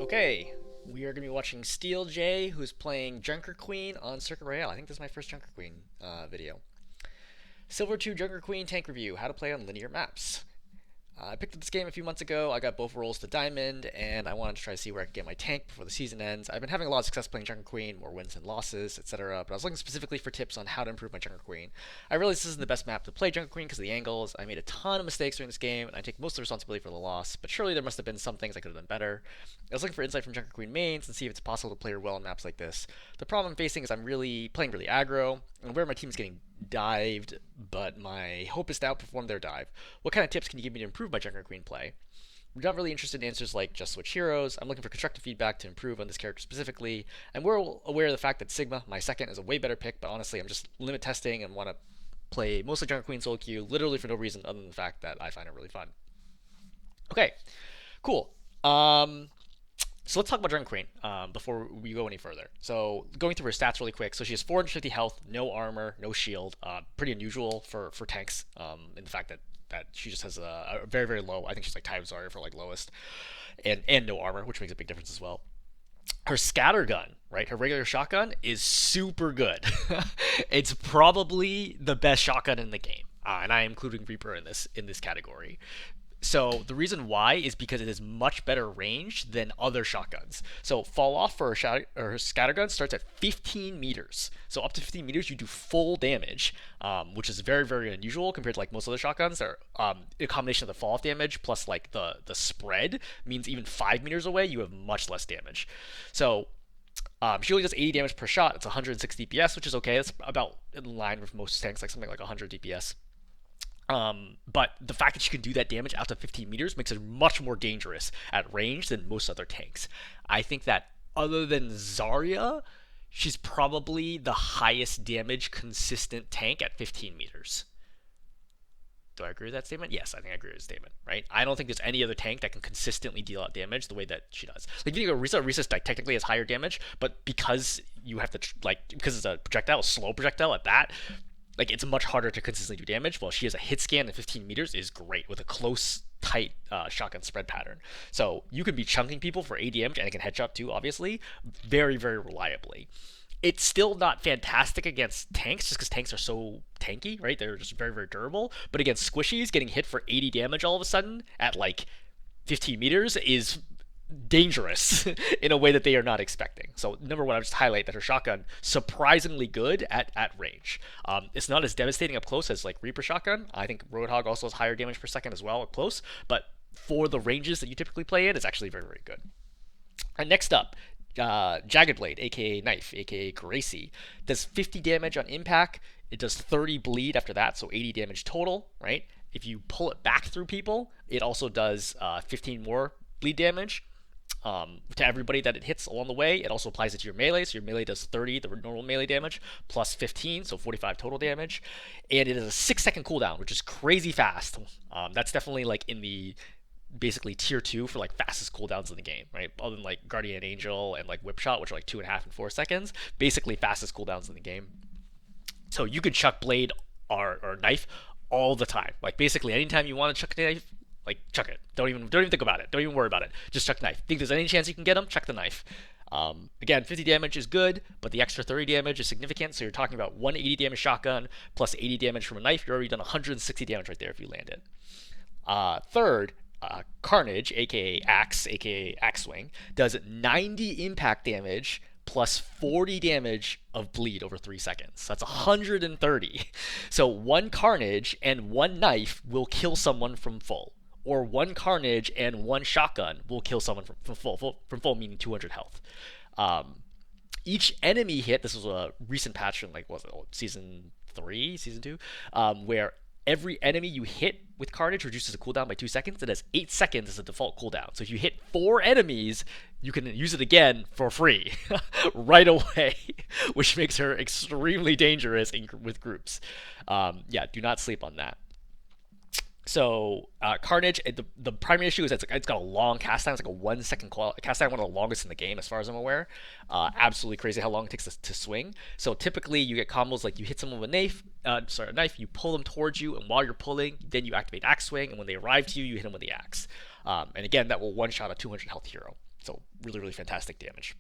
Okay, we are going to be watching Steelej, who's playing Junker Queen on Circuit Royale. I think this is my first Junker Queen video. Silver 2 Junker Queen tank review, how to play on linear maps. I picked up this game a few months ago. I got both rolls to Diamond, and I wanted to try to see where I could get my tank before the season ends. I've been having a lot of success playing Junker Queen, more wins than losses, etc. But I was looking specifically for tips on how to improve my Junker Queen. I realized this isn't the best map to play Junker Queen because of the angles. I made a ton of mistakes during this game, and I take most of the responsibility for the loss, but surely there must have been some things I could have done better. I was looking for insight from Junker Queen mains and see if it's possible to play her well on maps like this. The problem I'm facing is I'm playing really aggro, and where my team is getting dived, but my hope is to outperform their dive. What kind of tips can you give me to improve my Junker Queen play? I'm not really interested in answers like just switch heroes. I'm looking for constructive feedback to improve on this character specifically. I'm well aware of the fact that Sigma, my second, is a way better pick, but honestly, I'm just limit testing and want to play mostly Junker Queen solo queue, literally for no reason other than the fact that I find it really fun. Okay, cool. So let's talk about Junker Queen before we go any further. So going through her stats really quick. So she has 450 health, no armor, no shield. Pretty unusual for tanks in the fact that she just has a very, very low. I think she's like Type Zarya for like lowest. And no armor, which makes a big difference as well. Her scatter gun, right? Her regular shotgun is super good. It's probably the best shotgun in the game. And I am including Reaper in this category. So the reason why is because it is much better range than other shotguns. So fall off for her scattergun starts at 15 meters. So up to 15 meters, you do full damage, which is very, very unusual compared to like most other shotguns. Are a combination of the fall off damage plus like the spread means even 5 meters away, you have much less damage. So she only does 80 damage per shot. It's 160 DPS, which is okay. It's about in line with most tanks, like something like 100 DPS. But the fact that she can do that damage out to 15 meters makes her much more dangerous at range than most other tanks. I think that other than Zarya, she's probably the highest damage consistent tank at 15 meters. Do I agree with that statement? Yes, I think I agree with the statement, right? I don't think there's any other tank that can consistently deal out damage the way that she does. Like, you know, Risa technically has higher damage, but because you have to, because it's a projectile, a slow projectile at that, like, it's much harder to consistently do damage. While she has a hit scan at 15 meters is great with a close, tight shotgun spread pattern. So you can be chunking people for 80 damage, and it can headshot too, obviously, very, very reliably. It's still not fantastic against tanks, just because tanks are so tanky, right? They're just very, very durable. But against squishies, getting hit for 80 damage all of a sudden at like 15 meters is dangerous in a way that they are not expecting. So number one, I would just highlight that her shotgun surprisingly good at range. It's not as devastating up close as like Reaper shotgun. I think Roadhog also has higher damage per second as well up close, but for the ranges that you typically play in, it's actually very, very good. And next up, Jagged Blade, aka Knife, aka Gracie, does 50 damage on impact. It does 30 bleed after that, so 80 damage total, right? If you pull it back through people, it also does 15 more bleed damage. To everybody that it hits along the way. It also applies it to your melee, so your melee does 30, the normal melee damage, plus 15, so 45 total damage. And it is a 6-second cooldown, which is crazy fast. That's definitely like in the basically tier 2 for like fastest cooldowns in the game, right? Other than like Guardian Angel and like Whip Shot, which are like 2.5 and 4 seconds, basically fastest cooldowns in the game. So you can chuck Blade or Knife all the time. Like basically anytime you want to chuck a knife, like, chuck it. Don't even think about it. Don't even worry about it. Just chuck knife. Think there's any chance you can get him? Chuck the knife. Again, 50 damage is good, but the extra 30 damage is significant. So you're talking about 180 damage shotgun plus 80 damage from a knife. You're already done 160 damage right there if you land it. Third, Carnage, aka Axe, aka Axe Swing, does 90 impact damage plus 40 damage of bleed over 3 seconds. That's 130. So one Carnage and one knife will kill someone from full. Or one Carnage and one shotgun will kill someone from full meaning 200 health. Each enemy hit, this was a recent patch in like, what was it, season 3, season 2, where every enemy you hit with Carnage reduces the cooldown by 2 seconds. It has 8 seconds as a default cooldown. So if you hit 4 enemies, you can use it again for free right away, which makes her extremely dangerous with groups. Yeah, do not sleep on that. So Carnage, the primary issue is that it's got a long cast time. It's like a 1 second cast time, one of the longest in the game as far as I'm aware. Absolutely crazy how long it takes to swing. So typically you get combos like you hit someone with a knife, you pull them towards you, and while you're pulling, then you activate Axe Swing, and when they arrive to you, you hit them with the axe. And again, that will one-shot a 200 health hero. So really, really fantastic damage.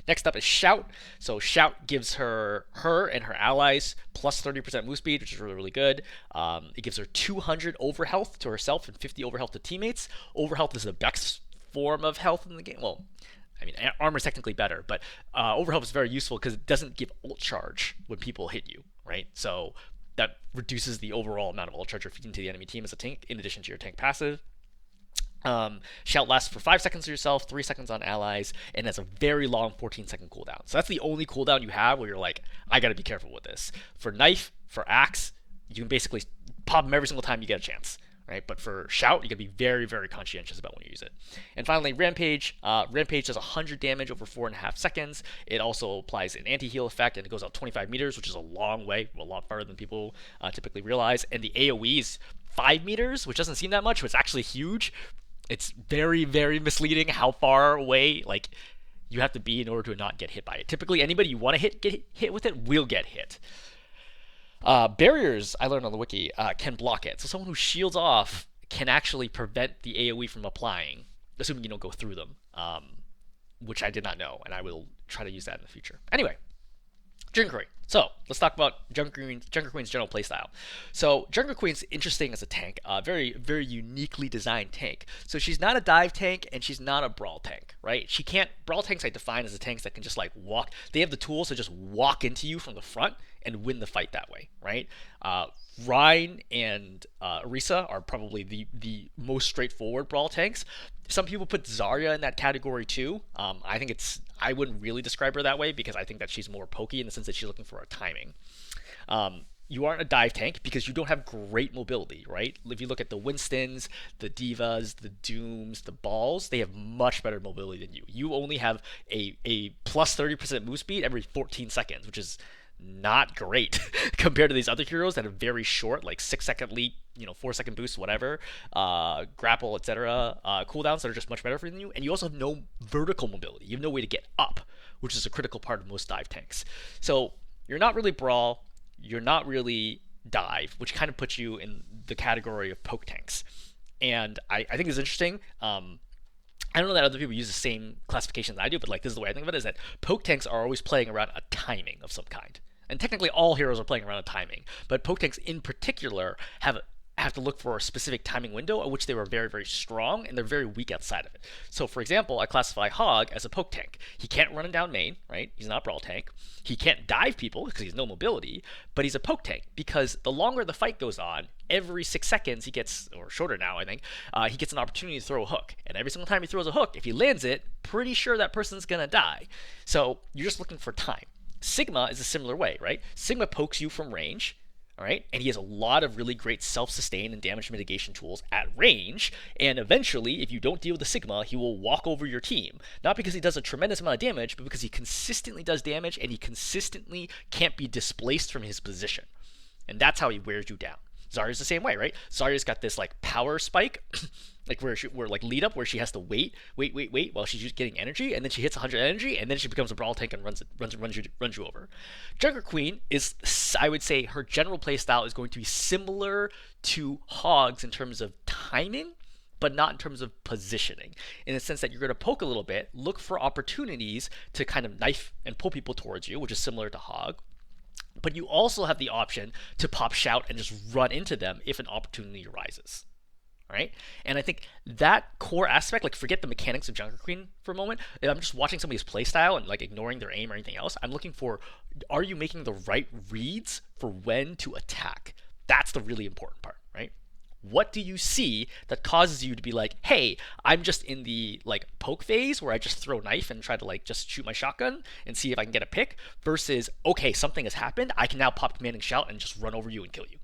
Next up is Shout. So Shout gives her and her allies plus 30% move speed, which is really, really good. It gives her 200 overhealth to herself and 50 overhealth to teammates. Overhealth is the best form of health in the game. Well, I mean, armor is technically better, but overhealth is very useful because it doesn't give ult charge when people hit you, right? So that reduces the overall amount of ult charge you're feeding to the enemy team as a tank, in addition to your tank passive. Shout lasts for 5 seconds to yourself, 3 seconds on allies, and has a very long 14-second cooldown. So that's the only cooldown you have where you're like, I gotta be careful with this. For knife, for axe, you can basically pop them every single time you get a chance, right? But for Shout, you gotta be very, very conscientious about when you use it. And finally, Rampage. Rampage does 100 damage over 4.5 seconds. It also applies an anti-heal effect, and it goes out 25 meters, which is a long way, a lot farther than people typically realize. And the AoE is 5 meters, which doesn't seem that much, but it's actually huge. It's very, very misleading how far away like you have to be in order to not get hit by it. Typically, anybody you want to get hit with it will get hit. Barriers, I learned on the wiki, can block it. So someone who shields off can actually prevent the AoE from applying, assuming you don't go through them, which I did not know, and I will try to use that in the future. Anyway, Junker Queen. So let's talk about Junker Queen's general playstyle. So Junker Queen's interesting as a tank, very, very uniquely designed tank. So she's not a dive tank and she's not a brawl tank, right? She can't. Brawl tanks I define as the tanks that can just like walk. They have the tools to just walk into you from the front and win the fight that way, right? Rhine and Orisa are probably the most straightforward brawl tanks. Some people put Zarya in that category too. I wouldn't really describe her that way because I think that she's more pokey in the sense that she's looking for a timing. You aren't a dive tank because you don't have great mobility, right? If you look at the Winstons, the Divas, the Dooms, the Balls, they have much better mobility than you. You only have a plus 30% move speed every 14 seconds, which is not great compared to these other heroes that are very short, like 6-second leap, 4-second boost, whatever, grapple, etc. Cooldowns that are just much better for you. And you also have no vertical mobility. You have no way to get up, which is a critical part of most dive tanks. So you're not really brawl. You're not really dive, which kind of puts you in the category of poke tanks. And I think it's interesting. I don't know that other people use the same classification that I do, but like this is the way I think of it, is that poke tanks are always playing around a timing of some kind. And technically all heroes are playing around a timing, but poke tanks in particular have to look for a specific timing window at which they were very, very strong, and they're very weak outside of it. So for example, I classify Hog as a poke tank. He can't run down main, right? He's not a brawl tank. He can't dive people because he has no mobility, but he's a poke tank because the longer the fight goes on, every 6 seconds he gets, or shorter now I think, he gets an opportunity to throw a hook. And every single time he throws a hook, if he lands it, pretty sure that person's gonna die. So you're just looking for time. Sigma is a similar way, right? Sigma pokes you from range, all right? And he has a lot of really great self-sustain and damage mitigation tools at range. And eventually, if you don't deal with the Sigma, he will walk over your team. Not because he does a tremendous amount of damage, but because he consistently does damage and he consistently can't be displaced from his position. And that's how he wears you down. Zarya's the same way, right? Zarya's got this like power spike, like where like lead up, where she has to wait while she's just getting energy, and then she hits 100 energy, and then she becomes a brawl tank and runs you over. Junker Queen is, I would say, her general play style is going to be similar to Hog's in terms of timing, but not in terms of positioning. In the sense that you're going to poke a little bit, look for opportunities to kind of knife and pull people towards you, which is similar to Hog. But you also have the option to pop Shout and just run into them if an opportunity arises. Right? And I think that core aspect, like forget the mechanics of Junker Queen for a moment. If I'm just watching somebody's playstyle and like ignoring their aim or anything else, I'm looking for, are you making the right reads for when to attack? That's the really important part, right? What do you see that causes you to be like, hey, I'm just in the like poke phase where I just throw a knife and try to like just shoot my shotgun and see if I can get a pick, versus, okay, something has happened, I can now pop commanding shout and just run over you and kill you,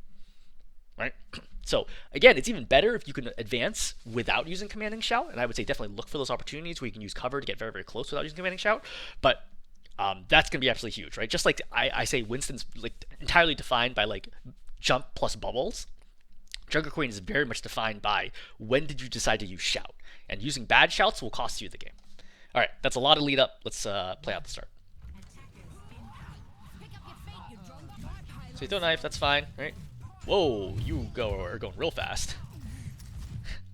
right? So again, it's even better if you can advance without using commanding shout, and I would say definitely look for those opportunities where you can use cover to get very, very close without using commanding shout, but that's going to be absolutely huge, right? Just like I say Winston's like entirely defined by like jump plus bubbles. Junker Queen is very much defined by when did you decide to use shout, and using bad shouts will cost you the game. All right, that's a lot of lead up. Let's play out the start. So you throw a knife, that's fine, right? Whoa, you are going real fast.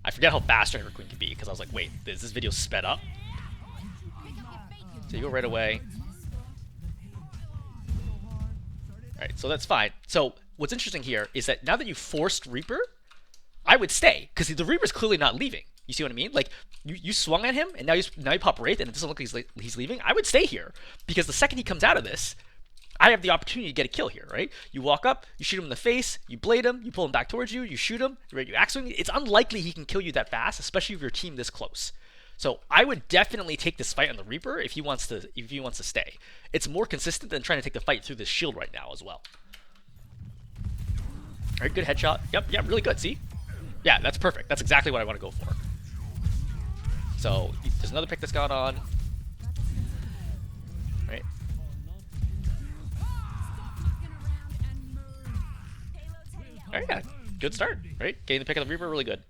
I forget how fast Junker Queen can be because I was like, wait, is this video sped up? So you go right away. Alright, so that's fine. So what's interesting here is that now that you forced Reaper, I would stay, because the Reaper's clearly not leaving. You see what I mean? Like, you swung at him, and now you pop Wraith, and it doesn't look like he's leaving. I would stay here, because the second he comes out of this, I have the opportunity to get a kill here, right? You walk up, you shoot him in the face, you blade him, you pull him back towards you, you shoot him, you axe swing. It's unlikely he can kill you that fast, especially if your team this close. So I would definitely take this fight on the Reaper if he wants to stay. It's more consistent than trying to take the fight through this shield right now as well. All right, good headshot. Yep, really good. See? Yeah, that's perfect. That's exactly what I want to go for. So there's another pick that's gone on. Right. All right, yeah, good start. Right, getting the pick of the Reaper, really good.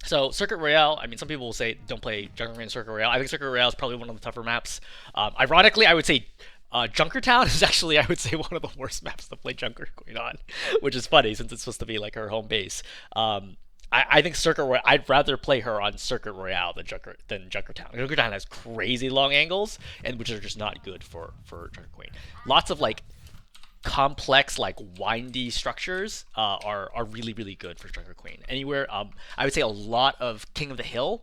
So Circuit Royale, I mean, some people will say don't play Junker Queen Circuit Royale. I think Circuit Royale is probably one of the tougher maps. Ironically, I would say Junkertown is actually, I would say, one of the worst maps to play Junker Queen on, which is funny since it's supposed to be like her home base. I think I'd rather play her on Circuit Royale than Junkertown. Junkertown has crazy long angles, and which are just not good for Junker Queen. Lots of like complex, like windy structures are really good for Junker Queen. Anywhere, I would say a lot of King of the Hill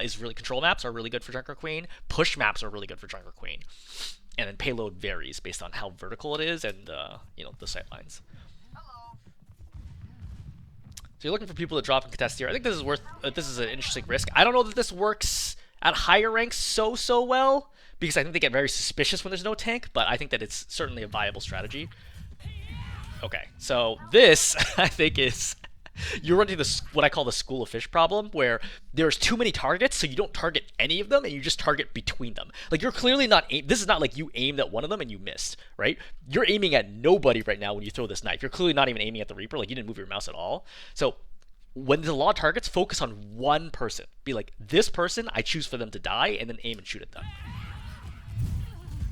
is really, control maps are really good for Junker Queen. Push maps are really good for Junker Queen. And then payload varies based on how vertical it is and the sight lines. So you're looking for people to drop and contest here. I think this is this is an interesting risk. I don't know that this works at higher ranks so well, because I think they get very suspicious when there's no tank, but I think that it's certainly a viable strategy. Okay, so this, I think, is... You're running what I call the school of fish problem, where there's too many targets, so you don't target any of them, and you just target between them. Like, you're clearly not this is not like you aimed at one of them and you missed, right? You're aiming at nobody right now when you throw this knife. You're clearly not even aiming at the Reaper. Like, you didn't move your mouse at all. So when there's a lot of targets, focus on one person. Be like, this person, I choose for them to die, and then aim and shoot at them.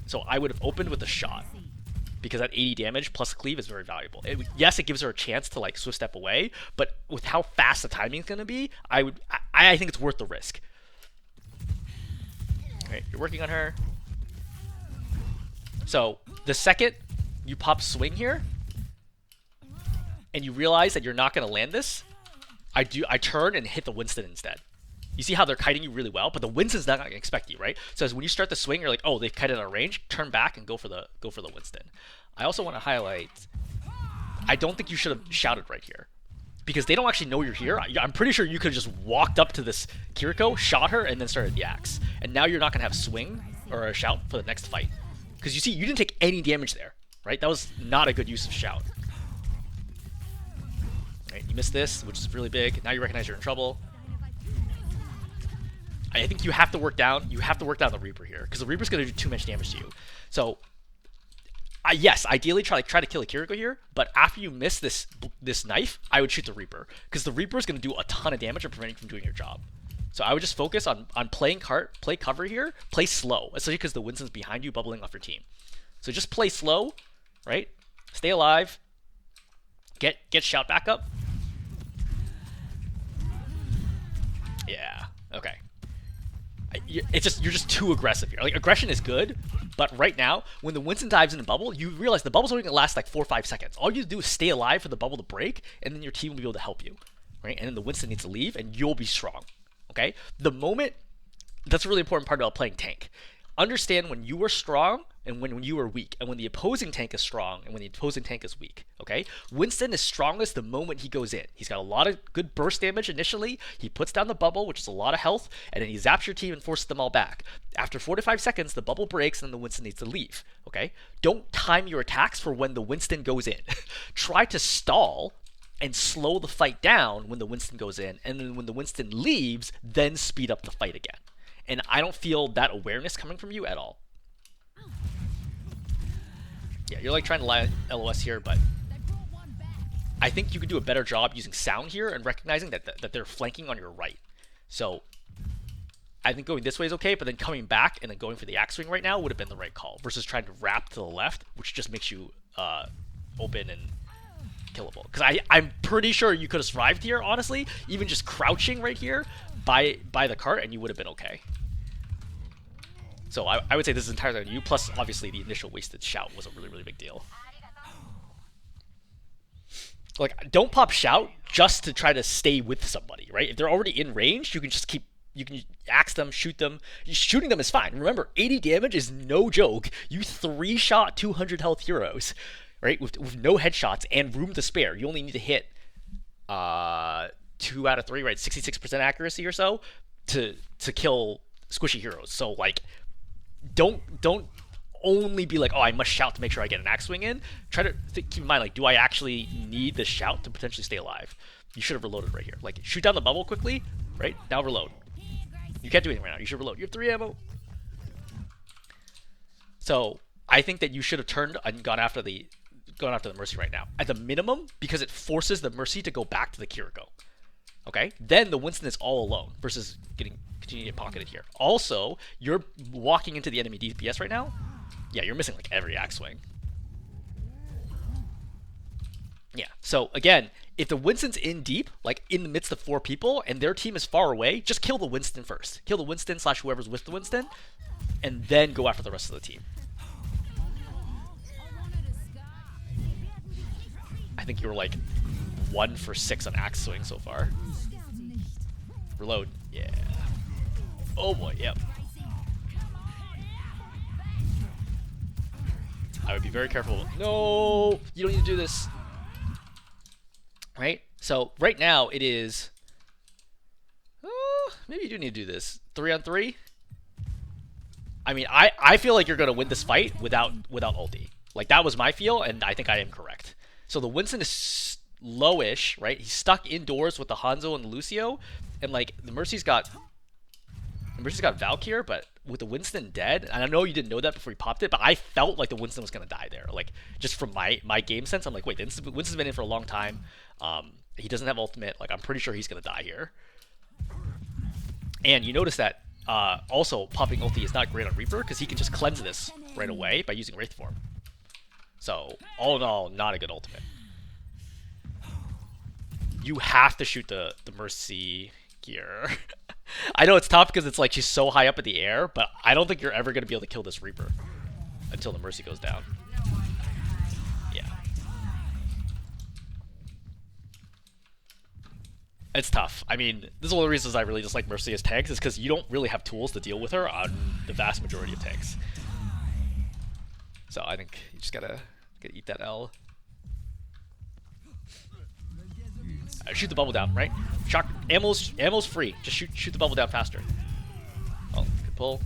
So I would have opened with a shot, because that 80 damage plus cleave is very valuable. Yes, it gives her a chance to like swift step away, but with how fast the timing is going to be, I think it's worth the risk. All right, you're working on her. So the second you pop swing here, and you realize that you're not going to land this, I turn and hit the Winston instead. You see how they're kiting you really well, but the Winston's not going to expect you, right? So as when you start the swing, you're like, oh, they've kited out of range. Turn back and go for the Winston. I also want to highlight, I don't think you should have shouted right here, because they don't actually know you're here. I'm pretty sure you could have just walked up to this Kiriko, shot her, and then started the axe. And now you're not going to have swing or a shout for the next fight, because you see, you didn't take any damage there, right? That was not a good use of shout. Right, you missed this, which is really big. Now you recognize you're in trouble. I think you have to work down. You have to work down the Reaper here, because the Reaper's going to do too much damage to you. So, yes, ideally try to kill a Kiriko here, but after you miss this knife, I would shoot the Reaper, because the Reaper is going to do a ton of damage and prevent you from doing your job. So I would just focus on play cover here, play slow, especially because the Winston's behind you, bubbling off your team. So just play slow, right? Stay alive. Get shout back up. Yeah. Okay. You're just too aggressive here. Like, aggression is good, but right now, when the Winston dives in a bubble, you realize the bubble's only gonna last like 4 or 5 seconds. All you do is stay alive for the bubble to break, and then your team will be able to help you, right? And then the Winston needs to leave, and you'll be strong. Okay? The moment, that's a really important part about playing tank. Understand when you are strong and when you are weak, and when the opposing tank is strong and when the opposing tank is weak. Okay? Winston is strongest the moment he goes in. He's got a lot of good burst damage initially. He puts down the bubble, which is a lot of health, and then he zaps your team and forces them all back. After 4 to 5 seconds, the bubble breaks and the Winston needs to leave. Okay? Don't time your attacks for when the Winston goes in. Try to stall and slow the fight down when the Winston goes in, and then when the Winston leaves, then speed up the fight again. And I don't feel that awareness coming from you at all. Yeah, you're like trying to lie LOS here, but I think you could do a better job using sound here and recognizing that they're flanking on your right. So I think going this way is okay, but then coming back and then going for the axe swing right now would have been the right call, versus trying to wrap to the left, which just makes you open and killable. Because I'm pretty sure you could have survived here, honestly, even just crouching right here by the cart, and you would have been okay. So I would say this is entirely on you, plus obviously the initial wasted shout was a really, really big deal. Like, don't pop shout just to try to stay with somebody, right? If they're already in range, you can just keep, you can axe them, shoot them. Shooting them is fine. Remember, 80 damage is no joke. You 3-shot 200 health heroes, right? With no headshots and room to spare. You only need to hit 2 out of 3, right? 66% accuracy or so to kill squishy heroes. So like, don't only be like, oh, I must shout to make sure I get an axe swing in. Try to keep in mind, like, do I actually need the shout to potentially stay alive? You should have reloaded right here. Like, shoot down the bubble quickly, right? Now reload. You can't do anything right now. You should reload. You have 3 ammo. So I think that you should have turned and gone after the Mercy right now. At the minimum, because it forces the Mercy to go back to the Kiriko. Okay? Then the Winston is all alone versus continuing to get pocketed here. Also, you're walking into the enemy DPS right now. Yeah, you're missing like every axe swing. Yeah, so again, if the Winston's in deep, like in the midst of 4 people, and their team is far away, just kill the Winston first. Kill the Winston / whoever's with the Winston, and then go after the rest of the team. I think you were like 1 for 6 on axe swing so far. Reload, yeah. Oh boy, yep. I would be very careful. No, you don't need to do this. Right? So right now it is. Maybe you do need to do this. 3-on-3. I mean, I feel like you're gonna win this fight without ulti. Like that was my feel, and I think I am correct. So the Winston is lowish, right? He's stuck indoors with the Hanzo and the Lucio, and like the Mercy's got Valkyr, but with the Winston dead, and I know you didn't know that before you popped it, but I felt like the Winston was gonna die there. Like just from my game sense, I'm like, wait, Winston's been in for a long time. He doesn't have ultimate. Like I'm pretty sure he's gonna die here. And you notice that also popping ulti is not great on Reaper because he can just cleanse this right away by using Wraith Form. So all in all, not a good ultimate. You have to shoot the Mercy here. I know it's tough because it's like she's so high up in the air, but I don't think you're ever going to be able to kill this Reaper until the Mercy goes down. Yeah. It's tough. I mean, this is one of the reasons I really dislike Mercy as tanks, is because you don't really have tools to deal with her on the vast majority of tanks. So I think you just gotta eat that L. Shoot the bubble down, right? Shock ammo's free. Just shoot the bubble down faster. Oh, good pull.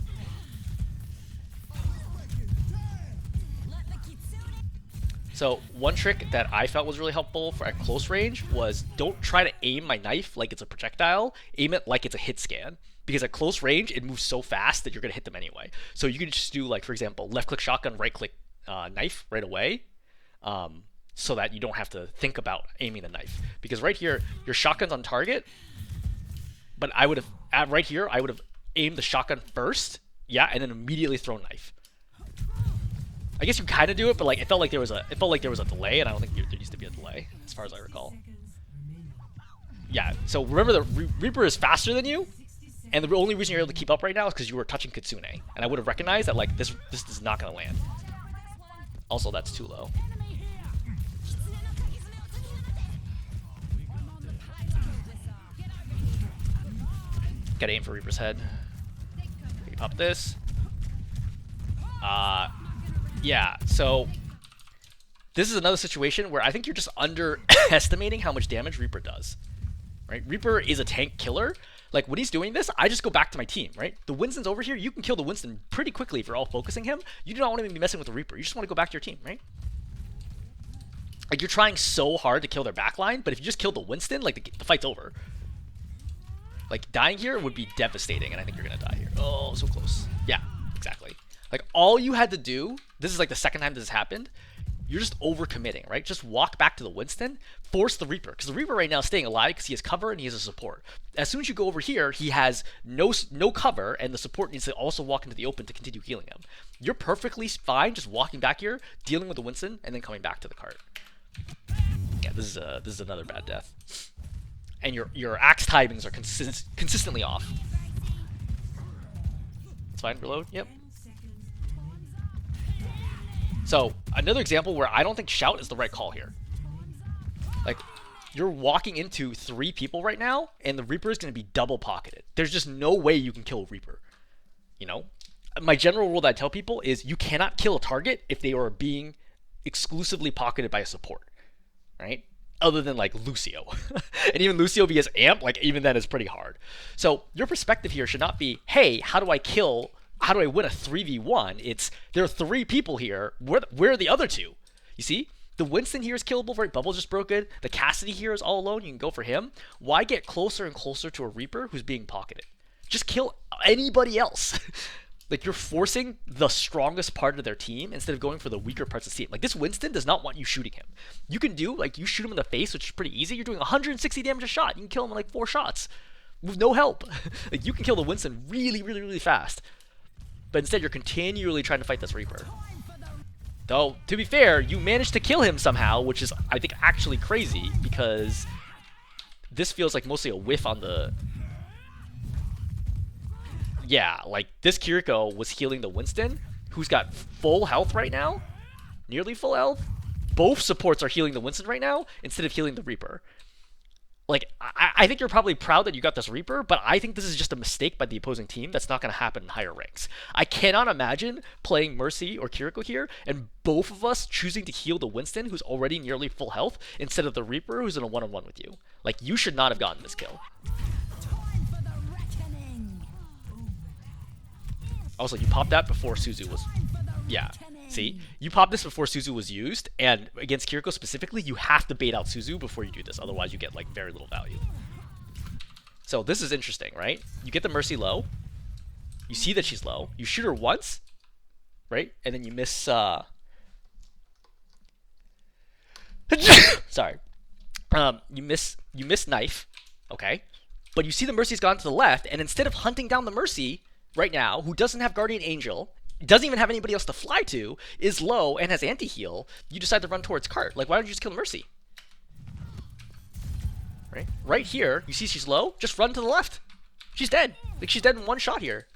So one trick that I felt was really helpful for at close range was don't try to aim my knife like it's a projectile. Aim it like it's a hit scan. Because at close range, it moves so fast that you're gonna hit them anyway. So you can just do, like, for example, left click shotgun, right click knife right away. So that you don't have to think about aiming the knife. Because right here, your shotgun's on target, but I would have, right here, I would have aimed the shotgun first, yeah, and then immediately throw knife. I guess you kind of do it, but like it felt like there was a delay, and I don't think there needs to be a delay, as far as I recall. Yeah, so remember the Reaper is faster than you, and the only reason you're able to keep up right now is because you were touching Kitsune, and I would have recognized that like this is not going to land. Also, that's too low. Gotta aim for Reaper's head. You pop this. Yeah, so this is another situation where I think you're just underestimating how much damage Reaper does. Right? Reaper is a tank killer. Like, when he's doing this, I just go back to my team, right? The Winston's over here. You can kill the Winston pretty quickly if you're all focusing him. You do not want to be messing with the Reaper. You just want to go back to your team, right? Like, you're trying so hard to kill their backline, but if you just kill the Winston, like, the fight's over. Like, dying here would be devastating, and I think you're going to die here. Oh, so close. Yeah, exactly. Like, all you had to do, this is like the second time this has happened, you're just overcommitting, right? Just walk back to the Winston, force the Reaper, because the Reaper right now is staying alive because he has cover and he has a support. As soon as you go over here, he has no cover, and the support needs to also walk into the open to continue healing him. You're perfectly fine just walking back here, dealing with the Winston, and then coming back to the cart. Again, this is another bad death. And your axe timings are consistently off. It's fine. Reload. Yep. So another example where I don't think shout is the right call here. Like, you're walking into 3 people right now, and the Reaper is going to be double pocketed. There's just no way you can kill a Reaper. You know, my general rule that I tell people is you cannot kill a target if they are being exclusively pocketed by a support, right? Other than like Lucio. And even Lucio because amp, like even then is pretty hard. So your perspective here should not be, hey, how do I win a 3v1? It's, there are 3 people here. Where are the other 2? You see? The Winston here is killable, right? Bubble just broke it. The Cassidy here is all alone. You can go for him. Why get closer and closer to a Reaper who's being pocketed? Just kill anybody else. Like, you're forcing the strongest part of their team instead of going for the weaker parts of the team. Like, this Winston does not want you shooting him. You can do, like, you shoot him in the face, which is pretty easy. You're doing 160 damage a shot. You can kill him in, like, 4 shots with no help. Like, you can kill the Winston really, really, really fast. But instead, you're continually trying to fight this Reaper. Though, to be fair, you managed to kill him somehow, which is, I think, actually crazy, because this feels like mostly a whiff on the... Yeah, like, this Kiriko was healing the Winston, who's got full health right now, nearly full health. Both supports are healing the Winston right now, instead of healing the Reaper. Like, I think you're probably proud that you got this Reaper, but I think this is just a mistake by the opposing team that's not going to happen in higher ranks. I cannot imagine playing Mercy or Kiriko here, and both of us choosing to heal the Winston, who's already nearly full health, instead of the Reaper, who's in a one-on-one with you. Like, you should not have gotten this kill. Also, you popped that before Suzu was... Yeah, see? You popped this before Suzu was used, and against Kiriko specifically, you have to bait out Suzu before you do this, otherwise you get, like, very little value. So this is interesting, right? You get the Mercy low, you see that she's low, you shoot her once, right? And then you miss, Sorry. You miss knife, okay? But you see the Mercy's gone to the left, and instead of hunting down the Mercy right now, who doesn't have Guardian Angel, doesn't even have anybody else to fly to, is low, and has anti-heal, you decide to run towards Cart. Like, why don't you just kill Mercy? Right? Right here, you see she's low, just run to the left. She's dead. Like, she's dead in 1 shot here.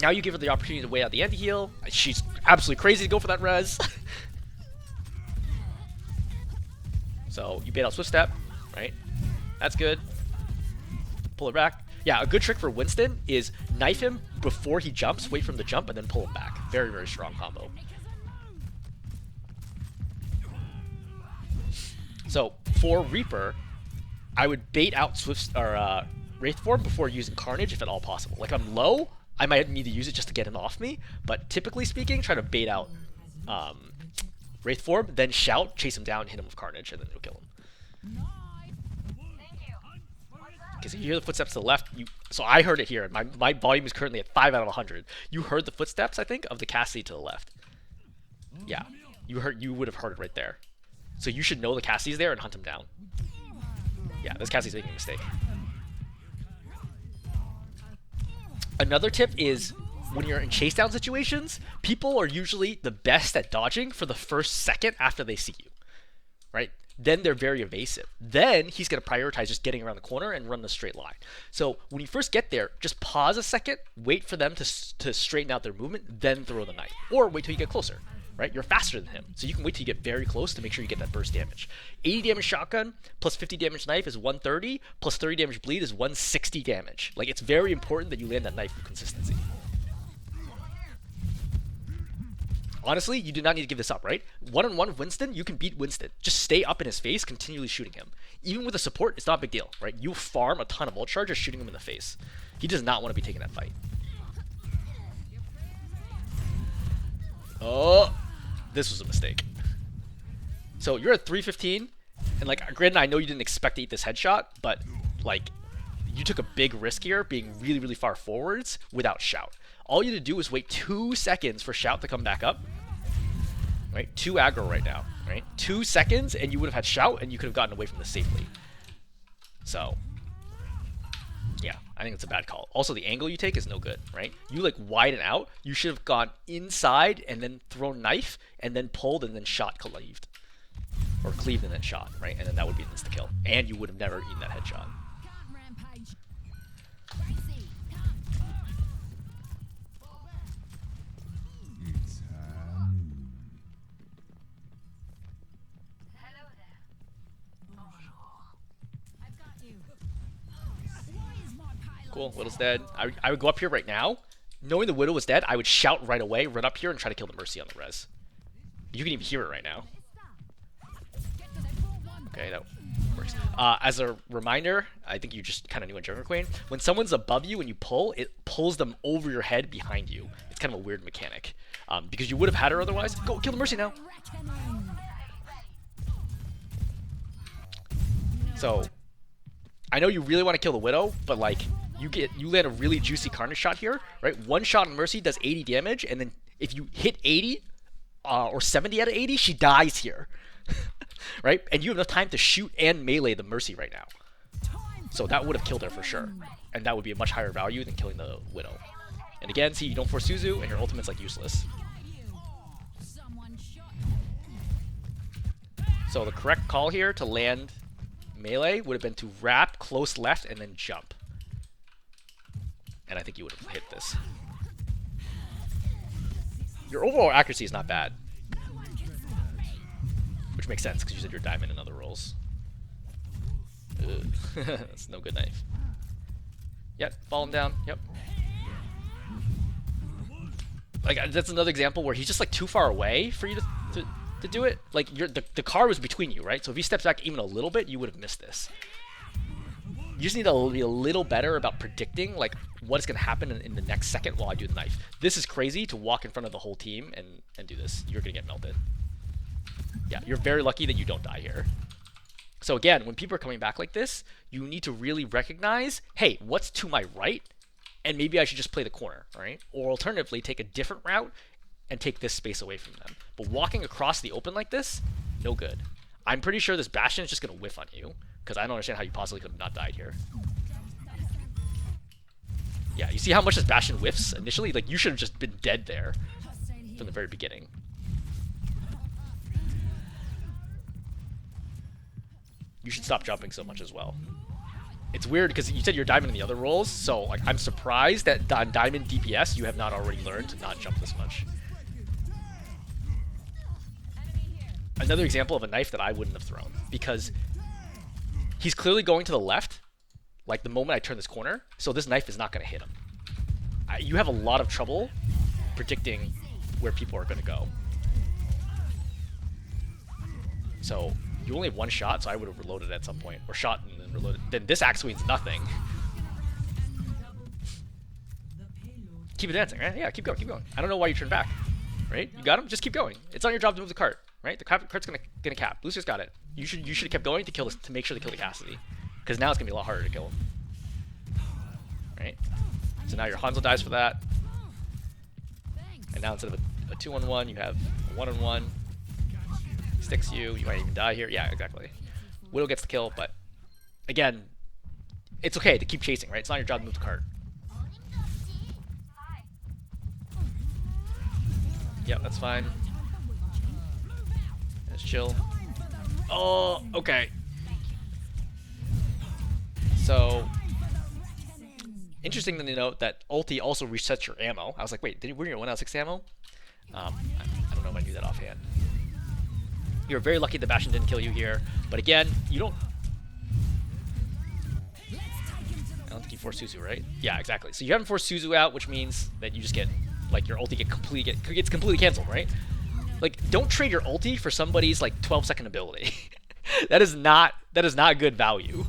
Now you give her the opportunity to weigh out the anti-heal. She's absolutely crazy to go for that res. So, you bait out Swift Step, right? That's good. Pull it back. Yeah, a good trick for Winston is knife him before he jumps, wait for him to jump, and then pull him back. Very, very strong combo. So, for Reaper, I would bait out Swift or Wraith Form before using Carnage if at all possible. Like, if I'm low, I might need to use it just to get him off me, but typically speaking, try to bait out Wraith Form, then shout, chase him down, hit him with Carnage, and then it'll kill him. Because you hear the footsteps to the left, so I heard it here, and my volume is currently at 5 out of 100. You heard the footsteps, I think, of the Cassidy to the left. Yeah, you would have heard it right there. So you should know the Cassidy's there and hunt him down. Yeah, this Cassidy's making a mistake. Another tip is, when you're in chase down situations, people are usually the best at dodging for the first second after they see you, right? Then they're very evasive. Then he's going to prioritize just getting around the corner and run the straight line. So when you first get there, just pause a second, wait for them to straighten out their movement, then throw the knife. Or wait till you get closer, right? You're faster than him, so you can wait till you get very close to make sure you get that burst damage. 80 damage shotgun plus 50 damage knife is 130, plus 30 damage bleed is 160 damage. Like, it's very important that you land that knife with consistency. Honestly, you do not need to give this up, right? One-on-one with Winston, you can beat Winston. Just stay up in his face, continually shooting him. Even with a support, it's not a big deal, right? You farm a ton of ult charges shooting him in the face. He does not want to be taking that fight. Oh, this was a mistake. So you're at 315, and like, granted, I know you didn't expect to eat this headshot, but like, you took a big risk here, being really, really far forwards without shout. All you had to do is wait 2 seconds for shout to come back up. Right? 2 aggro right now. Right? 2 seconds, and you would have had shout, and you could have gotten away from this safely. So, yeah, I think it's a bad call. Also, the angle you take is no good, right? You like widen out. You should have gone inside and then thrown knife, and then pulled and then shot cleaved. or cleaved and then shot, right? And then that would be an insta-kill. And you would have never eaten that headshot. Cool, Widow's dead. I would go up here right now. Knowing the Widow was dead, I would shout right away, run up here, and try to kill the Mercy on the res. You can even hear it right now. Okay, that works. As a reminder, I think you just kind of knew in Junker Queen, when someone's above you and you pull, it pulls them over your head behind you. It's kind of a weird mechanic. Because you would have had her otherwise. Go, kill the Mercy now! So, I know you really want to kill the Widow, but like, you land a really juicy Carnage shot here, right? One shot on Mercy does 80 damage, and then if you hit 80, or 70 out of 80, she dies here. Right? And you have enough time to shoot and melee the Mercy right now. So that would have killed her for sure. And that would be a much higher value than killing the Widow. And again, see, you don't force Suzu, and your ultimate's like useless. So the correct call here to land melee would have been to wrap close left and then jump. And I think you would have hit this. Your overall accuracy is not bad. Which makes sense, because you said you're diamond in other roles. That's no good knife. Yep, fall him down. Yep. Like, that's another example where he's just like too far away for you to do it. Like, the car was between you, right? So if he steps back even a little bit, you would have missed this. You just need to be a little better about predicting like what's going to happen in the next second while I do the knife. This is crazy to walk in front of the whole team and do this. You're going to get melted. Yeah, you're very lucky that you don't die here. So again, when people are coming back like this, you need to really recognize, hey, what's to my right? And maybe I should just play the corner, right? Or alternatively, take a different route and take this space away from them. But walking across the open like this, no good. I'm pretty sure this Bastion is just going to whiff on you, because I don't understand how you possibly could have not died here. Yeah, you see how much this Bastion whiffs initially? Like, you should have just been dead there from the very beginning. You should stop jumping so much as well. It's weird because you said you're diamond in the other roles, so like I'm surprised that on diamond DPS you have not already learned to not jump this much. Another example of a knife that I wouldn't have thrown, because he's clearly going to the left, like the moment I turn this corner, so this knife is not going to hit him. You have a lot of trouble predicting where people are going to go. So you only have one shot, so I would have reloaded at some point, or shot and then reloaded. Then this axe means nothing. Keep advancing, right? Yeah, keep going, keep going. I don't know why you turned back, right? You got him? Just keep going. It's on your job to move the cart, right? The cart's gonna cap. Lucius got it. You should have kept going to kill this, to make sure to kill the Cassidy, because now it's gonna be a lot harder to kill him. Right? So now your Hanzo dies for that, and now instead of a 2-on-1, you have a 1-on-1. Sticks you. You might even die here. Yeah, exactly. Widow gets the kill, but again, it's okay to keep chasing, right? It's not your job to move the cart. Yeah, that's fine. Let's chill. Oh, okay. So, interesting to note that ulti also resets your ammo. I was like, wait, were you 1 out of 6 ammo? I don't know if I knew that offhand. You're very lucky the Bastion didn't kill you here, but again, you don't... I don't think you forced Suzu, right? Yeah, exactly. So you haven't forced Suzu out, which means that you just get, like, your ulti gets completely canceled, right? Like, don't trade your ulti for somebody's, like, 12-second ability. that is not good value.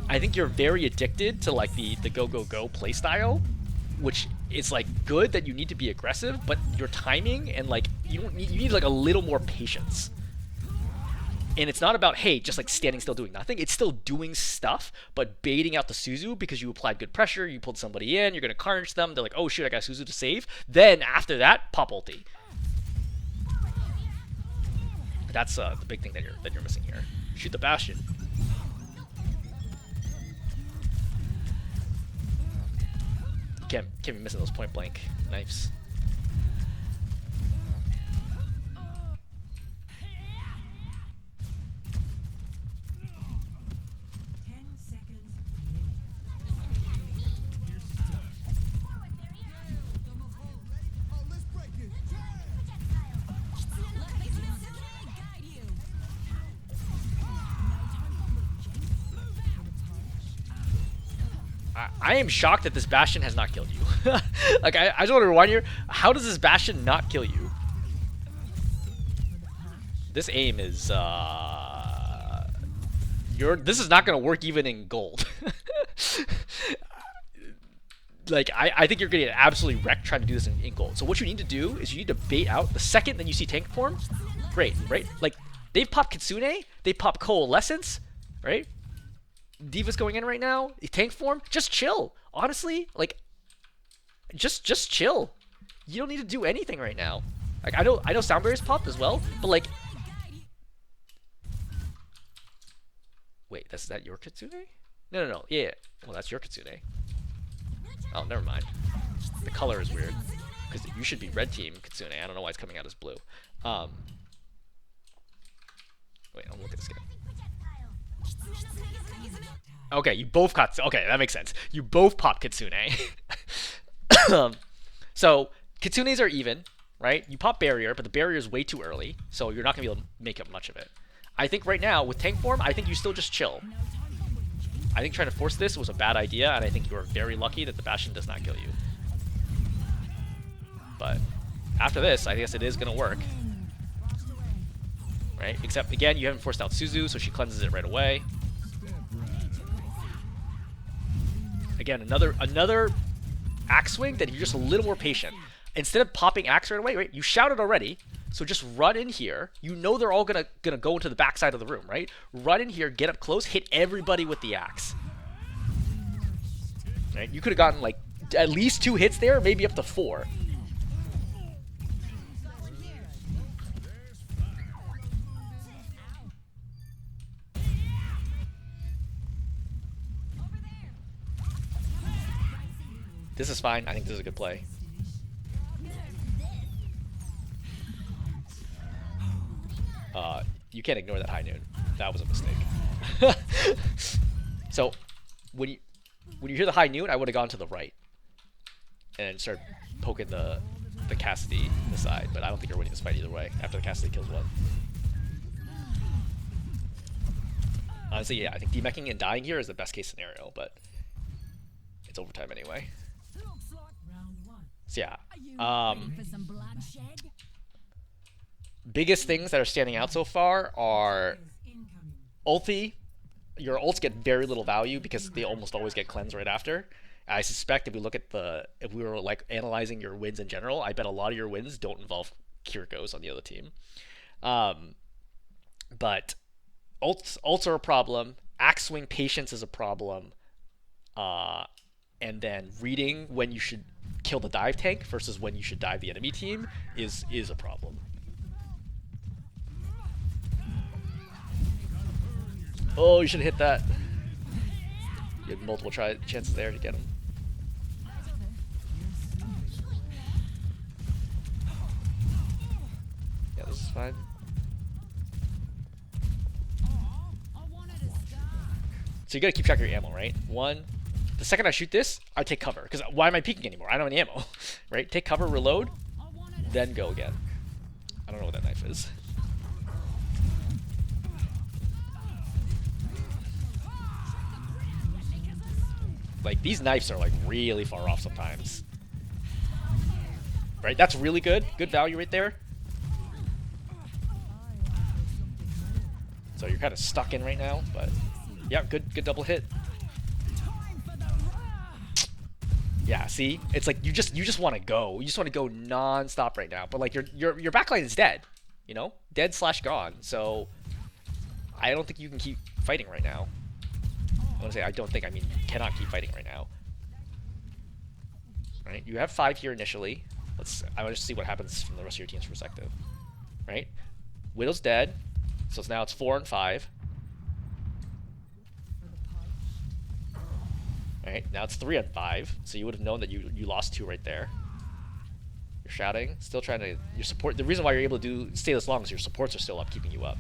I think you're very addicted to, like, the go-go-go playstyle, which is like good that you need to be aggressive, but your timing and like you need like a little more patience. And it's not about, hey, just like standing still doing nothing. It's still doing stuff, but baiting out the Suzu because you applied good pressure, you pulled somebody in, you're gonna carnage them, they're like, oh shoot, I got Suzu to save. Then after that, pop ulti. That's the big thing that you're missing here. Shoot the Bastion. Can't be missing those point blank knives. I am shocked that this Bastion has not killed you. Like, I just want to rewind here. How does this Bastion not kill you? This aim is, this is not going to work even in gold. Like, I think you're going to get absolutely wrecked trying to do this in gold. So what you need to do is you need to bait out the second that you see tank form. Great, right? Like, they've popped Kitsune, they popped Coalescence, right? Diva's going in right now. Tank form, just chill. Honestly, like, just chill. You don't need to do anything right now. Like, I know Soundberry's popped as well, but like, wait, is that your Kitsune? No. Yeah. Well, that's your Kitsune. Oh, never mind. The color is weird because you should be red team Kitsune. I don't know why it's coming out as blue. Wait, I'll look at this guy. Okay, you both got. Okay, that makes sense. You both pop Kitsune. So Kitsunes are even, right? You pop barrier, but the barrier is way too early, so you're not gonna be able to make up much of it. I think right now with tank form, I think you still just chill. I think trying to force this was a bad idea, and I think you are very lucky that the Bastion does not kill you. But after this, I guess it is gonna work, right? Except again, you haven't forced out Suzu, so she cleanses it right away. Again, another axe swing that you're just a little more patient. Instead of popping axe right away, right? You shouted already, so just run in here. You know they're all gonna go into the backside of the room, right? Run in here, get up close, hit everybody with the axe. Right? You could have gotten like at least 2 hits there, maybe up to 4. This is fine. I think this is a good play. You can't ignore that high noon. That was a mistake. So when you hear the high noon, I would have gone to the right and start poking the Cassidy in the side. But I don't think you're winning this fight either way after the Cassidy kills one. Honestly, yeah, I think demeching and dying here is the best case scenario, but it's overtime anyway. So yeah, biggest things that are standing out so far are ulti. Your ults get very little value because they almost always get cleansed right after. I suspect if we look at if we were like analyzing your wins in general, I bet a lot of your wins don't involve Kiriko's on the other team. But ults are a problem. Axe swing patience is a problem. And then reading when you should kill the dive tank versus when you should dive the enemy team is a problem. Oh, you should have hit that. You had multiple chances there to get him. Yeah, this is fine. So you gotta keep track of your ammo, right? The second I shoot this, I take cover. Because why am I peeking anymore? I don't have any ammo. Right? Take cover, reload, then go again. I don't know what that knife is. Like, these knives are like really far off sometimes. Right? That's really good. Good value right there. So you're kind of stuck in right now, but yeah, good double hit. Yeah, see, it's like you just want to go. You just want to go non-stop right now. But like your backline is dead, you know, dead/gone. So I don't think you can keep fighting right now. I want to say I don't think. I mean, you cannot keep fighting right now. Right? You have 5 here initially. I want to see what happens from the rest of your team's perspective. Right? Widow's dead, so now it's 4 and 5. Alright, now it's 3 and 5, so you would have known that you lost 2 right there. You're shouting, still trying to... Your support. The reason why you're able to stay this long is your supports are still up, keeping you up.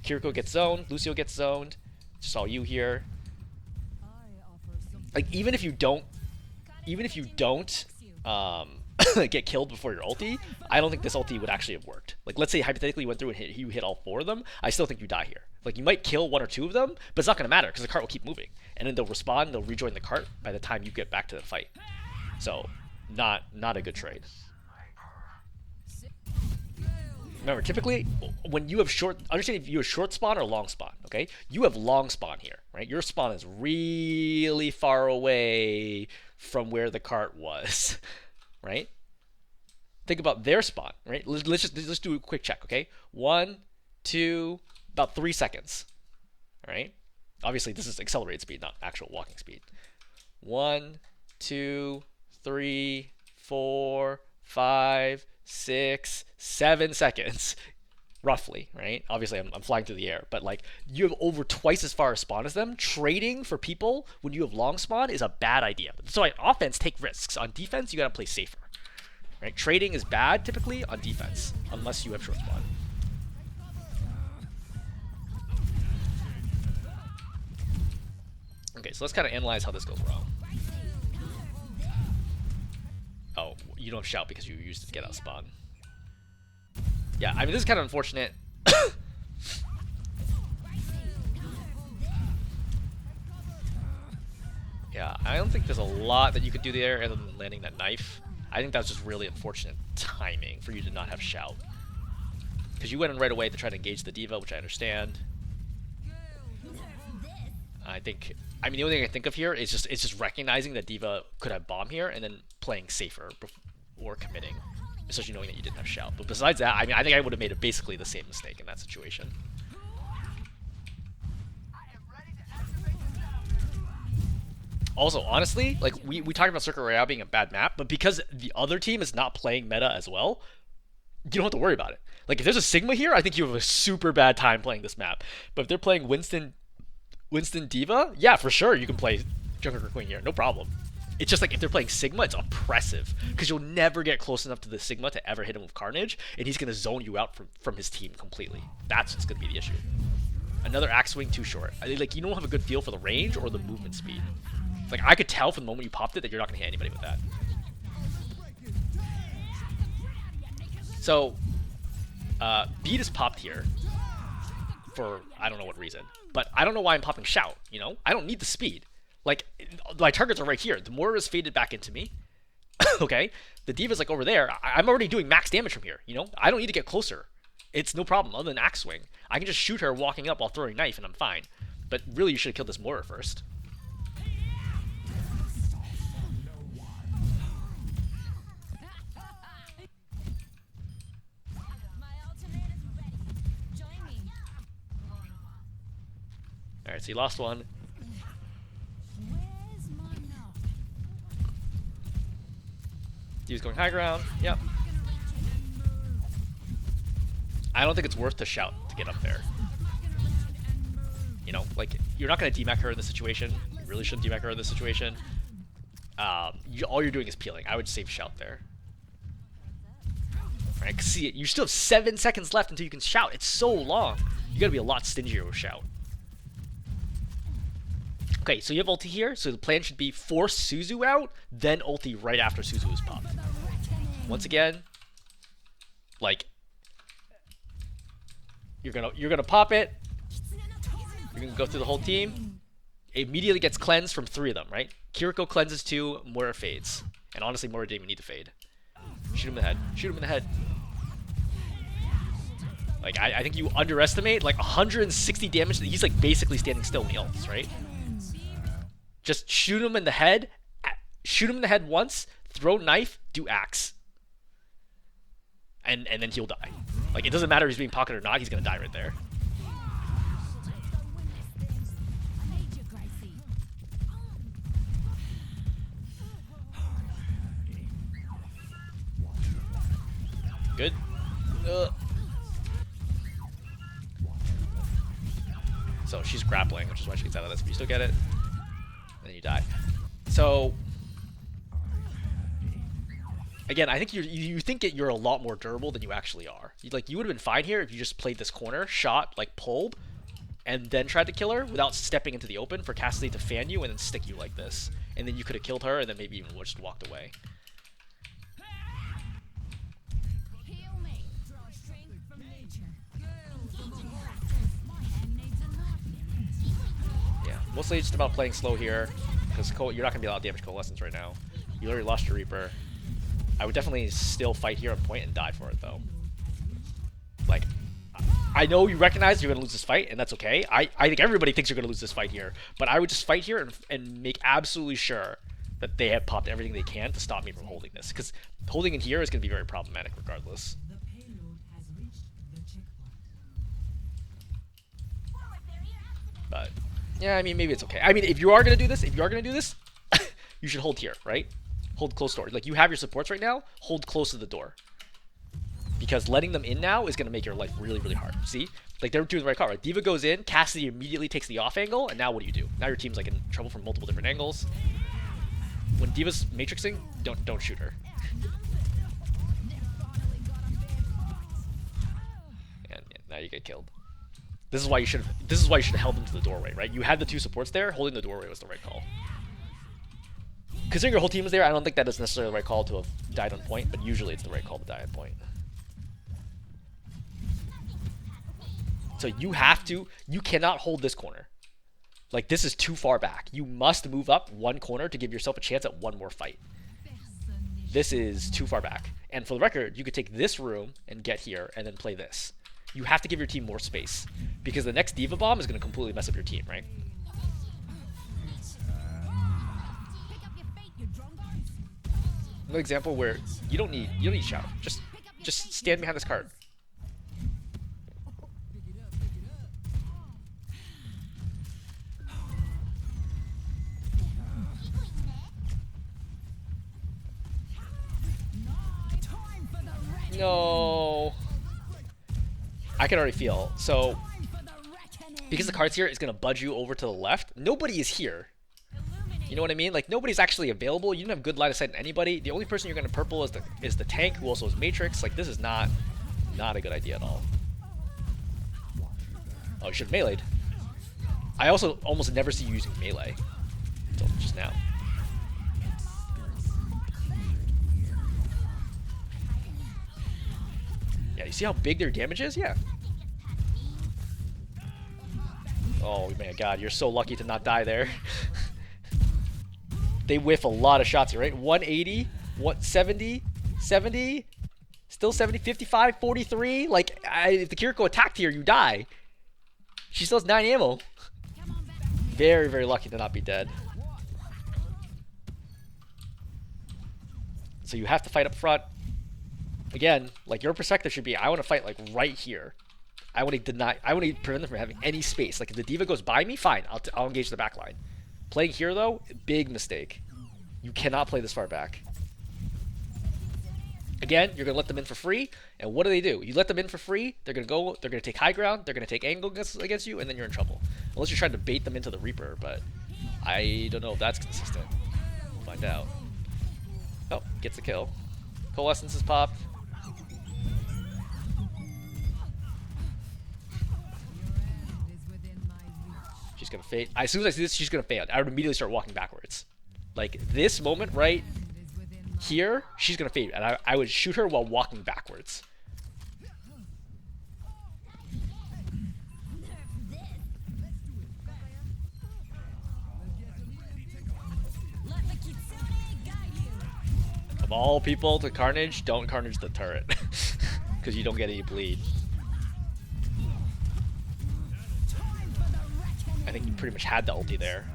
Kiriko gets zoned, Lucio gets zoned. Just all you here. Like, even if you don't get killed before your ulti, I don't think this ulti would actually have worked. Like, let's say hypothetically you went through and you hit all 4 of them, I still think you die here. Like, you might kill 1 or 2 of them, but it's not going to matter because the cart will keep moving. And then they'll respawn, they'll rejoin the cart by the time you get back to the fight. So, not a good trade. Remember, typically, when you have understand if you have short spawn or long spawn, okay? You have long spawn here, right? Your spawn is really far away from where the cart was, right? Think about their spawn, right? Let's do a quick check, okay? 1, 2, about 3 seconds, all right? Obviously, this is accelerated speed, not actual walking speed. 1, 2, 3, 4, 5, 6, 7 seconds, roughly, right? Obviously, I'm flying through the air, but like you have over twice as far a spawn as them. Trading for people when you have long spawn is a bad idea. So on offense, take risks. On defense, you gotta play safer, right? Trading is bad typically on defense, unless you have short spawn. Okay, so let's kind of analyze how this goes wrong. Oh, you don't have shout because you used it to get out of spawn. Yeah, I mean, this is kind of unfortunate. Yeah, I don't think there's a lot that you could do there other than landing that knife. I think that's just really unfortunate timing for you to not have shout. Because you went in right away to try to engage the diva, which I understand. I mean, the only thing I think of here is just recognizing that diva could have bomb here and then playing safer or committing, especially knowing that you didn't have shout. But besides that, I mean, I think I would have made basically the same mistake in that situation. Also, honestly, like we talked about Circuit Royale being a bad map, but because the other team is not playing meta as well, you don't have to worry about it. Like if there's a Sigma here, I think you have a super bad time playing this map. But if they're playing Winston Diva, yeah, for sure you can play Junker Queen here, no problem. It's just like if they're playing Sigma, it's oppressive because you'll never get close enough to the Sigma to ever hit him with Carnage, and he's gonna zone you out from his team completely. That's what's gonna be the issue. Another axe swing too short. Like you don't have a good feel for the range or the movement speed. Like I could tell from the moment you popped it that you're not gonna hit anybody with that. So, beat is popped here for I don't know what reason. But I don't know why I'm popping shout, you know? I don't need the speed. Like, my targets are right here. The Moira is faded back into me. Okay? The Diva's like over there. I'm already doing max damage from here, you know? I don't need to get closer. It's no problem other than axe swing. I can just shoot her walking up while throwing knife and I'm fine. But really, you should have killed this Moira first. Alright, so you lost one. He was going high ground. Yep. I don't think it's worth the shout to get up there. You know, like, you're not going to DMAC her in this situation. You really shouldn't DMAC her in this situation. All you're doing is peeling. I would save shout there. Right, see it. You still have 7 seconds left until you can shout. It's so long. You got to be a lot stingier with shout. Okay, so you have ulti here, so the plan should be force Suzu out, then ulti right after Suzu is popped. Once again, like you're gonna pop it. You're gonna go through the whole team. It immediately gets cleansed from 3 of them, right? Kiriko cleanses 2, Moira fades. And honestly, Moira didn't even need to fade. Shoot him in the head. Shoot him in the head. Like I think you underestimate like 160 damage. He's like basically standing still when he ults, right? Just shoot him in the head. Shoot him in the head once. Throw knife. Do axe. And then he'll die. Like it doesn't matter if he's being pocketed or not. He's gonna die right there. Good. So she's grappling, which is why she gets out of this. But you still get it. And then you die. So again, I think you think you're a lot more durable than you actually are. You would have been fine here if you just played this corner, shot, like pulled, and then tried to kill her without stepping into the open for Cassidy to fan you and then stick you like this. And then you could have killed her and then maybe even just walked away. Mostly just about playing slow here, because you're not going to be allowed to damage Coalescence right now. You already lost your Reaper. I would definitely still fight here on point and die for it, though. Like, I know you recognize you're going to lose this fight, and that's okay. I think everybody thinks you're going to lose this fight here, but I would just fight here and make absolutely sure that they have popped everything they can to stop me from holding this, because holding it here is going to be very problematic regardless. But yeah, I mean, maybe it's okay. I mean, if you are going to do this, you should hold here, right? Hold close door. Like, you have your supports right now, hold close to the door. Because letting them in now is going to make your life really, really hard. See? Like, they're doing the right call, right? D.Va goes in, Cassidy immediately takes the off angle, and now what do? Now your team's, like, in trouble from multiple different angles. When D.Va's matrixing, don't shoot her. And yeah, now you get killed. This is why you should have held them to the doorway, right? You had the two supports there, holding the doorway was the right call. Considering your whole team was there, I don't think that is necessarily the right call to have died on point, but usually it's the right call to die on point. So you cannot hold this corner. Like, this is too far back. You must move up one corner to give yourself a chance at one more fight. This is too far back. And for the record, you could take this room and get here and then play this. You have to give your team more space, because the next D.Va bomb is going to completely mess up your team, right? Another example where you don't need shout. Just stand behind this card. No. I can already feel. So, because the card's here, it's going to budge you over to the left. Nobody is here. You know what I mean? Like, nobody's actually available. You don't have good line of sight on anybody. The only person you're going to purple is the tank, who also has Matrix. Like, this is not a good idea at all. Oh, you should have meleeed. I also almost never see you using melee. Until just now. Yeah, you see how big their damage is? Yeah. Oh my god, you're so lucky to not die there. They whiff a lot of shots here, right? 180, what, 70, 70, still 70, 55, 43. Like, if the Kiriko attacked here, you die. She still has 9 ammo. Very, very lucky to not be dead. So you have to fight up front. Again, like, your perspective should be, I want to fight, like, right here. I want to prevent them from having any space. Like, if the D.Va goes by me, fine, I'll engage the back line. Playing here, though, big mistake. You cannot play this far back. Again, you're going to let them in for free, and what do? You let them in for free, they're going to take high ground, they're going to take angle against you, and then you're in trouble. Unless you're trying to bait them into the Reaper, but I don't know if that's consistent. We'll find out. Oh, gets the kill. Coalescence is popped. She's gonna fade. As soon as I see this, she's gonna fail. I would immediately start walking backwards. Like, this moment right here, she's gonna fade, and I would shoot her while walking backwards. Of all people to Carnage, don't Carnage the turret, because you don't get any bleed. I think you pretty much had the ulti there.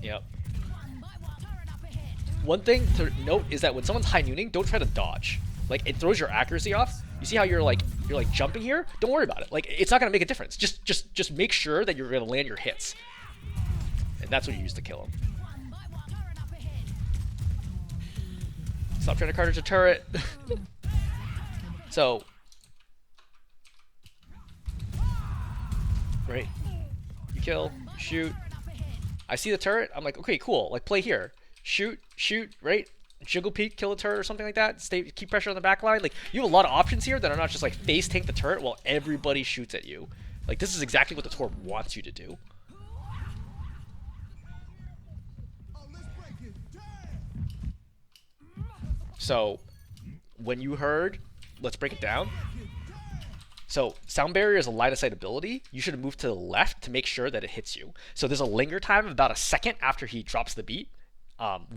Yep. One thing to note is that when someone's high nooning, don't try to dodge. Like, it throws your accuracy off. You see how you're like jumping here? Don't worry about it. Like, it's not gonna make a difference. Just make sure that you're gonna land your hits. And that's what you use to kill him. Stop trying to Carnage a turret. So, right, you kill, shoot. I see the turret. I'm like, okay, cool. Like, play here. Shoot, right? Jiggle peek, kill a turret or something like that. Keep pressure on the back line. Like, you have a lot of options here that are not just like face tank the turret while everybody shoots at you. Like, this is exactly what the Torb wants you to do. So, when you heard, let's break it down, So sound barrier is a line of sight ability. You should move to the left to make sure that it hits you. So there's a linger time of about a second after he drops the beat,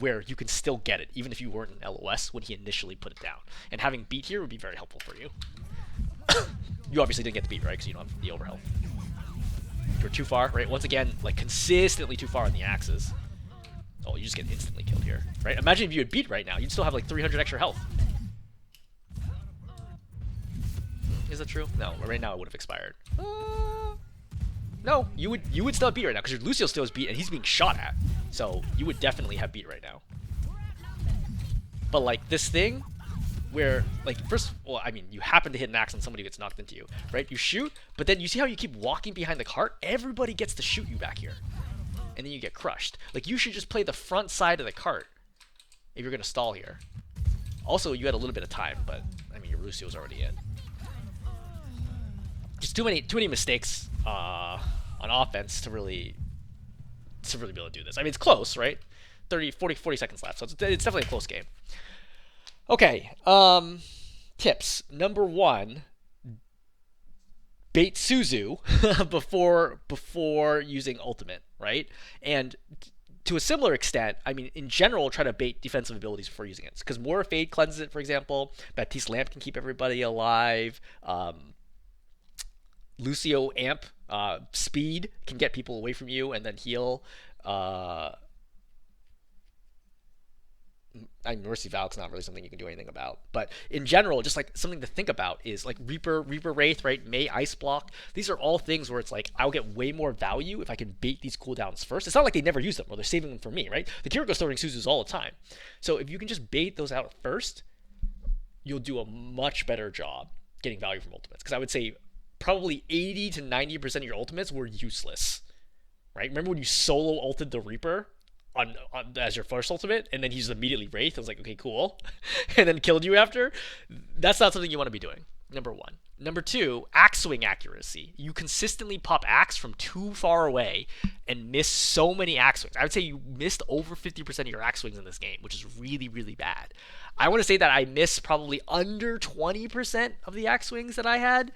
where you can still get it, even if you weren't in LOS when he initially put it down. And having beat here would be very helpful for you. You obviously didn't get the beat, right? Because you don't have the overhealth. You're too far, right? Once again, like consistently too far on the axes. Oh, you just get instantly killed here, right? Imagine if you had beat right now. You'd still have like 300 extra health. Is that true? No, right now it would have expired. No, you would still have beat right now because your Lucio still has beat and he's being shot at. So you would definitely have beat right now. But like this thing, where like well, I mean, you happen to hit an axe on somebody who gets knocked into you, right? You shoot, but then you see how you keep walking behind the cart? Everybody gets to shoot you back here, and then you get crushed. Like you should just play the front side of the cart if you're gonna stall here. Also, you had a little bit of time, but I mean, your Lucio's already in. Just too many mistakes on offense to really be able to do this. I mean, it's close, right? 40 seconds left, so it's definitely a close game. Okay, tips. Number 1, bait Suzu before using ultimate, right? And to a similar extent, I mean, in general, try to bait defensive abilities before using it. Because Moira Fade cleanses it, for example. Baptiste Lamp can keep everybody alive. Lucio Amp speed can get people away from you and then heal. Mercy Valk's not really something you can do anything about, but in general, just like something to think about is like Reaper Wraith, right? May Ice Block. These are all things where it's like I'll get way more value if I can bait these cooldowns first. It's not like they never use them or they're saving them for me, right? The Kiriko's throwing Suzus all the time, so if you can just bait those out first, you'll do a much better job getting value from ultimates. Because I would say probably 80 to 90% of your ultimates were useless, right? Remember when you solo ulted the Reaper on as your first ultimate, and then he just immediately Wraith? I was like, okay, cool. And then killed you after? That's not something you want to be doing, number 1. Number 2, axe swing accuracy. You consistently pop axe from too far away and miss so many axe swings. I would say you missed over 50% of your axe swings in this game, which is really, really bad. I want to say that I missed probably under 20% of the axe swings that I had,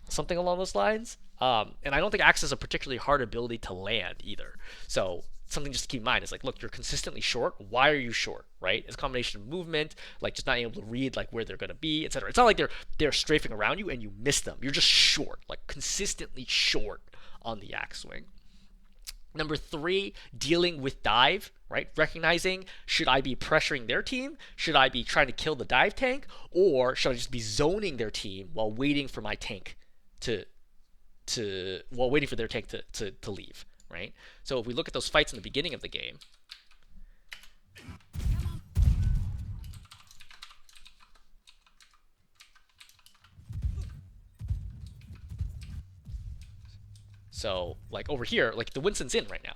something along those lines. And I don't think axe is a particularly hard ability to land either. So something just to keep in mind is like, look, you're consistently short. Why are you short, right? It's a combination of movement, like just not able to read like where they're going to be, etc. It's not like they're strafing around you and you miss them. You're just short, like consistently short on the axe swing. Number 3, dealing with dive, right? Recognizing, should I be pressuring their team? Should I be trying to kill the dive tank? Or should I just be zoning their team while waiting for my tank while waiting for their tank to leave, right? So if we look at those fights in the beginning of the game, so like over here, like the Winston's in right now.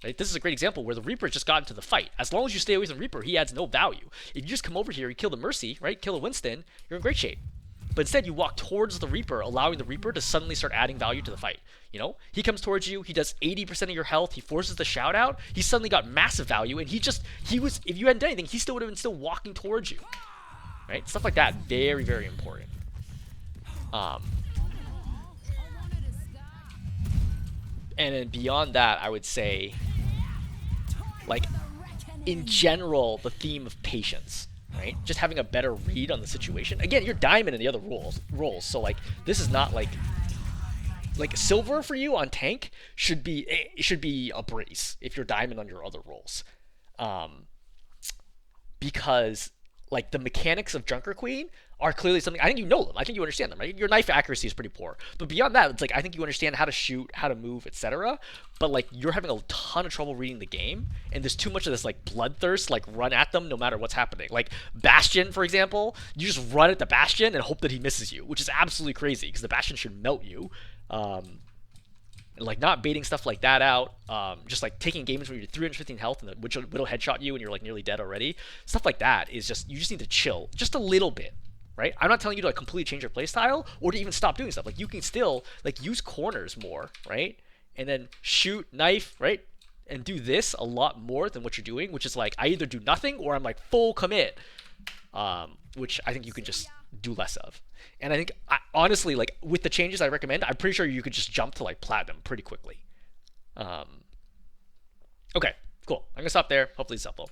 Right? This is a great example where the Reaper just got into the fight. As long as you stay away from Reaper, he adds no value. If you just come over here, you kill the Mercy, right? Kill the Winston, you're in great shape. But instead, you walk towards the Reaper, allowing the Reaper to suddenly start adding value to the fight. You know, he comes towards you, he does 80% of your health, he forces the shout out, he suddenly got massive value, and he was, if you hadn't done anything, he still would have been still walking towards you. Right? Stuff like that, very, very important. And then beyond that, I would say, like, in general, the theme of patience. Right? Just having a better read on the situation. Again, you're diamond in the other roles, so like this is not like silver for you on tank should be a breeze if you're diamond on your other roles, because like the mechanics of Junker Queen are clearly something, I think you know them, I think you understand them, right? Your knife accuracy is pretty poor, but beyond that, it's like I think you understand how to shoot, how to move, etc. But like you're having a ton of trouble reading the game, and there's too much of this like bloodthirst, like run at them no matter what's happening. Like Bastion, for example, you just run at the Bastion and hope that he misses you, which is absolutely crazy because the Bastion should melt you. And like not baiting stuff like that out, just like taking games where you're 315 health and the Widow headshot you and you're like nearly dead already. Stuff like that is just, you just need to chill just a little bit, right? I'm not telling you to like completely change your playstyle or to even stop doing stuff. Like you can still like use corners more, right? And then shoot, knife, right? And do this a lot more than what you're doing, which is like I either do nothing or I'm like full commit. which I think you could just do less of. And I think, honestly, like with the changes I recommend, I'm pretty sure you could just jump to like platinum pretty quickly. Okay, cool. I'm gonna stop there. Hopefully it's helpful.